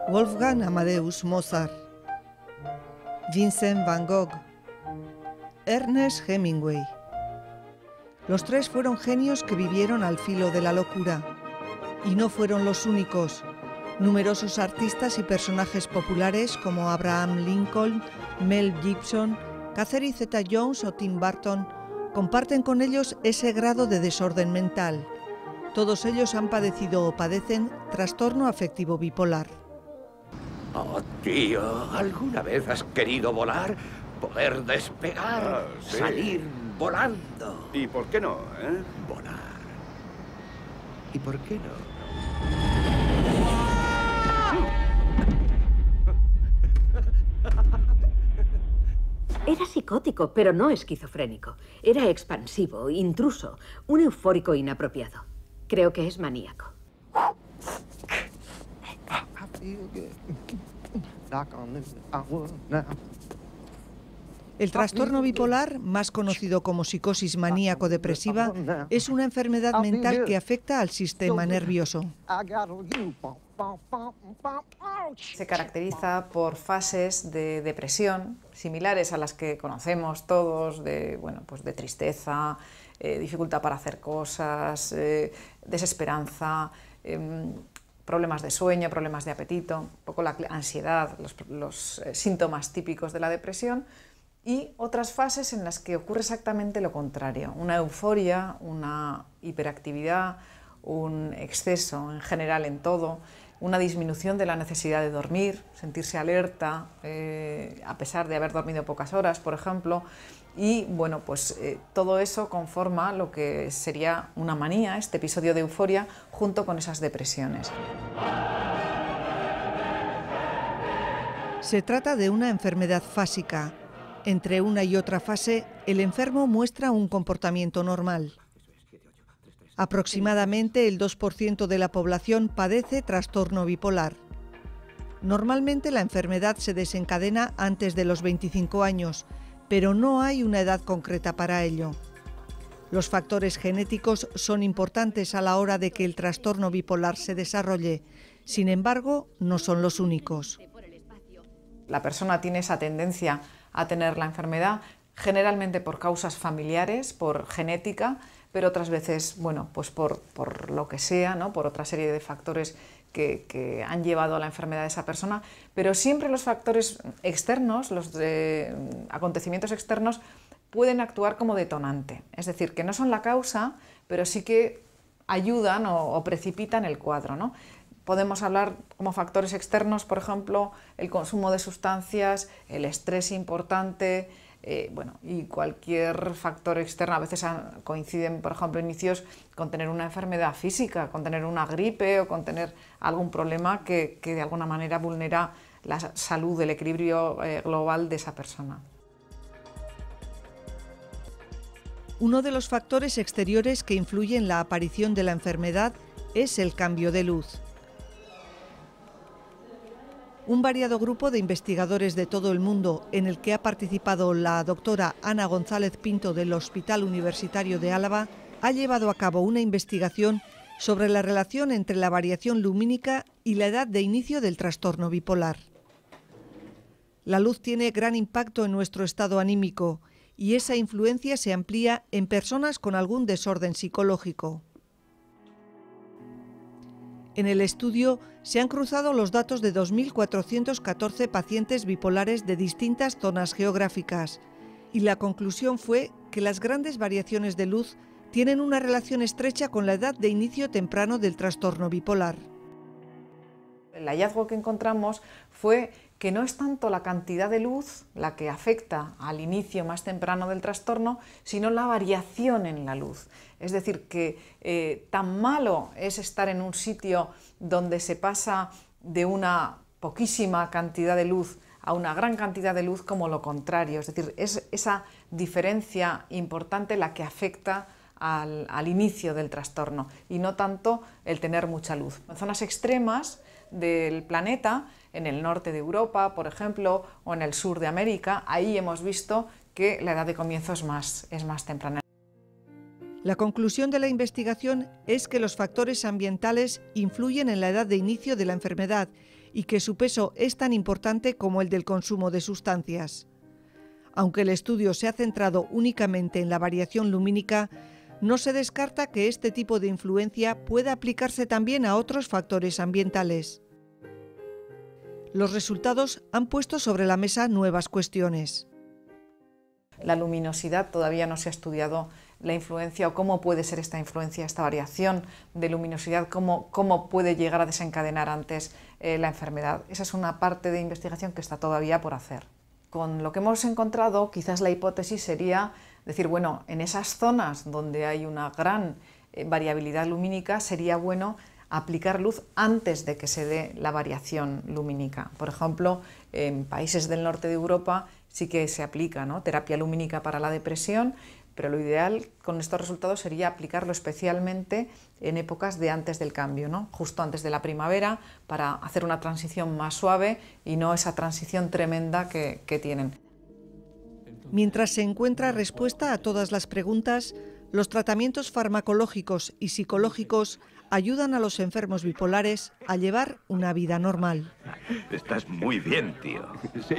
Wolfgang Amadeus Mozart, Vincent van Gogh, Ernest Hemingway. Los tres fueron genios que vivieron al filo de la locura. Y no fueron los únicos. Numerosos artistas y personajes populares como Abraham Lincoln, Mel Gibson, Catherine Zeta-Jones o Tim Burton comparten con ellos ese grado de desorden mental. Todos ellos han padecido o padecen trastorno afectivo bipolar. Oh, tío, ¿alguna vez has querido volar? Poder despegar, sí. Salir volando. ¿Y por qué no, eh? Volar. ¿Y por qué no? Era psicótico, pero no esquizofrénico. Era expansivo, intruso, un eufórico inapropiado. Creo que es maníaco. El trastorno bipolar, más conocido como psicosis maníaco-depresiva, es una enfermedad mental que afecta al sistema nervioso. Se caracteriza por fases de depresión similares a las que conocemos todos, de tristeza, dificultad para hacer cosas, desesperanza, problemas de sueño, problemas de apetito, un poco la ansiedad, los síntomas típicos de la depresión, y otras fases en las que ocurre exactamente lo contrario, una euforia, una hiperactividad, un exceso en general en todo, una disminución de la necesidad de dormir, sentirse alerta a pesar de haber dormido pocas horas, por ejemplo, y bueno, pues todo eso conforma lo que sería una manía, este episodio de euforia, junto con esas depresiones. Se trata de una enfermedad fásica. Entre una y otra fase, el enfermo muestra un comportamiento normal. Aproximadamente el 2% de la población padece trastorno bipolar. Normalmente la enfermedad se desencadena antes de los 25 años, pero no hay una edad concreta para ello. Los factores genéticos son importantes a la hora de que el trastorno bipolar se desarrolle. Sin embargo, no son los únicos. La persona tiene esa tendencia a tener la enfermedad, generalmente por causas familiares, por genética, pero otras veces, bueno, pues por lo que sea, ¿no? Por otra serie de factores que han llevado a la enfermedad de esa persona, pero siempre los factores externos, los acontecimientos externos, pueden actuar como detonante, es decir, que no son la causa, pero sí que ayudan o precipitan el cuadro, ¿no? Podemos hablar como factores externos, por ejemplo, el consumo de sustancias, el estrés importante, y cualquier factor externo. A veces coinciden, por ejemplo, inicios con tener una enfermedad física, con tener una gripe o con tener algún problema que de alguna manera vulnera la salud, el equilibrio global de esa persona. Uno de los factores exteriores que influyen en la aparición de la enfermedad es el cambio de luz. Un variado grupo de investigadores de todo el mundo, en el que ha participado la doctora Ana González Pinto del Hospital Universitario de Álava, ha llevado a cabo una investigación sobre la relación entre la variación lumínica y la edad de inicio del trastorno bipolar. La luz tiene gran impacto en nuestro estado anímico y esa influencia se amplía en personas con algún desorden psicológico. En el estudio se han cruzado los datos de 2.414 pacientes bipolares de distintas zonas geográficas y la conclusión fue que las grandes variaciones de luz tienen una relación estrecha con la edad de inicio temprano del trastorno bipolar. El hallazgo que encontramos fue que no es tanto la cantidad de luz la que afecta al inicio más temprano del trastorno, sino la variación en la luz. Es decir, que tan malo es estar en un sitio donde se pasa de una poquísima cantidad de luz a una gran cantidad de luz como lo contrario. Es decir, es esa diferencia importante la que afecta al inicio del trastorno y no tanto el tener mucha luz. En zonas extremas del planeta, en el norte de Europa, por ejemplo, o en el sur de América, ahí hemos visto que la edad de comienzo es más temprana. La conclusión de la investigación es que los factores ambientales influyen en la edad de inicio de la enfermedad y que su peso es tan importante como el del consumo de sustancias. Aunque el estudio se ha centrado únicamente en la variación lumínica, no se descarta que este tipo de influencia pueda aplicarse también a otros factores ambientales. Los resultados han puesto sobre la mesa nuevas cuestiones. La luminosidad todavía no se ha estudiado la influencia o cómo puede ser esta influencia, esta variación de luminosidad, cómo puede llegar a desencadenar antes la enfermedad. Esa es una parte de investigación que está todavía por hacer. Con lo que hemos encontrado, quizás la hipótesis sería decir, bueno, en esas zonas donde hay una gran variabilidad lumínica, sería bueno aplicar luz antes de que se dé la variación lumínica. Por ejemplo, en países del norte de Europa sí que se aplica, ¿no?, terapia lumínica para la depresión, pero lo ideal con estos resultados sería aplicarlo especialmente en épocas de antes del cambio, ¿no?, justo antes de la primavera, para hacer una transición más suave y no esa transición tremenda que tienen. Mientras se encuentra respuesta a todas las preguntas, los tratamientos farmacológicos y psicológicos ayudan a los enfermos bipolares a llevar una vida normal. Estás muy bien, tío. Sí.